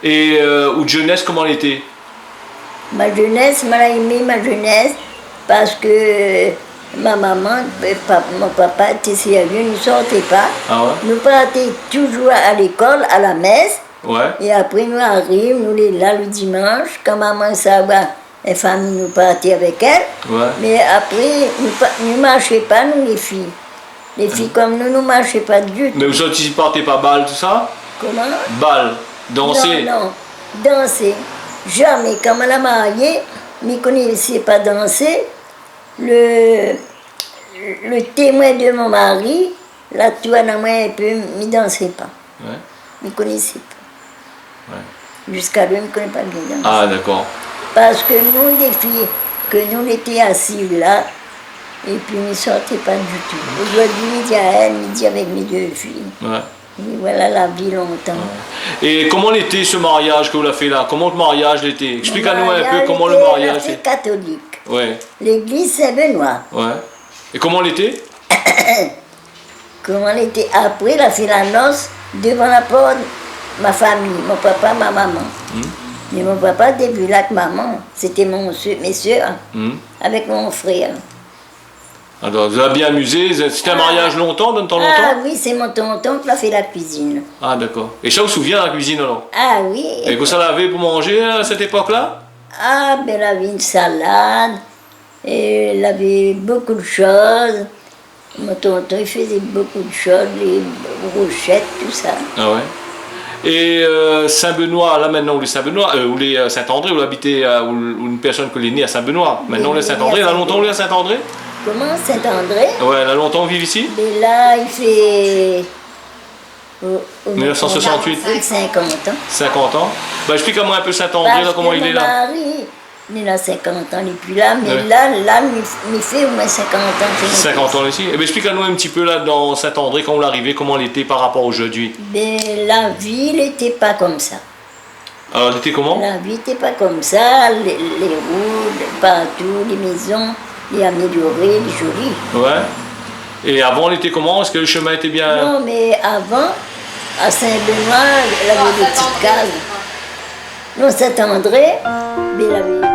Et ou de jeunesse, comment elle était? Ma jeunesse, m'a aimé ma jeunesse parce que ma maman, mon papa était sérieux, nous ne sortait pas. Ah ouais? Nous partions toujours à l'école, à la messe. Ouais. Et après, nous arrivons, nous les là le dimanche, quand maman savait, les familles nous partaient avec elle. Ouais. Mais après, nous ne marchions pas, nous les filles. Les filles comme nous ne marchions pas du tout. Mais vous ne partez pas balle, tout ça? Comment? Balle, danser? Non, danser. Jamais. Quand on l'a mariée, je ne connaissais pas danser. Le témoin de mon mari, la toile à moi un peu, ne dansait pas. Ouais. Je ne connaissais pas. Ouais. Jusqu'à lui, je ne connais pas bien danser. Ah, d'accord. Parce que nous, les filles, que nous étions assis là, et puis nous ne sortions pas du tout. Aujourd'hui, midi à elle, midi avec mes deux filles. Ouais. Et voilà la vie longtemps. Et comment était ce mariage que vous l'avez fait là? Comment le mariage l'était? Expliquez-nous un peu comment le était mariage était. catholique. Ouais. L'église Saint-Benoît. Ouais. Et comment l'était? Comment elle était après, elle a fait la noce devant la porte, ma famille, mon papa, ma maman. Mais mon papa, depuis là que maman, c'était mes soeurs, avec mon frère. Alors, vous avez bien amusé? C'était un mariage longtemps, de temps longtemps? Ah oui, c'est mon tonton qui a fait la cuisine. Ah, d'accord. Et ça vous souvient la cuisine alors? Ah oui. Et que ça l'avait pour manger à cette époque-là? Ah, ben elle avait une salade, et elle avait beaucoup de choses. Mon tonton, il faisait beaucoup de choses, les brochettes, tout ça. Ah ouais. Et Saint-Benoît, là maintenant, ou les Saint-Benoît, ou les Saint-André, où habitez, ou une personne qui est née à Saint-Benoît. Maintenant, les Saint-André, elle a longtemps, lui, à Saint-André? Comment, Saint-André? Ouais, elle a longtemps vivre ici? Mais là, il fait... 1968. 50 ans. 50 ans. Bah, explique-moi un peu Saint-André, là, comment il est là. Mon mari, il a 50 ans, il n'est plus là, mais Ouais. là, il fait au moins 50 ans. 50 ans ici. Eh bien, explique-nous un petit peu là dans Saint-André, quand vous l'arrivez, comment elle était par rapport à aujourd'hui. Mais la vie n'était pas comme ça. Alors, elle était comment? La vie n'était pas comme ça. Les routes, partout, les maisons, les améliorées, les jolies. Ouais. Et avant, elle était comment? Est-ce que le chemin était bien? Non, mais avant, à Saint-Benoît, elle avait des petites cases. Non, Saint-André, mais elle avait...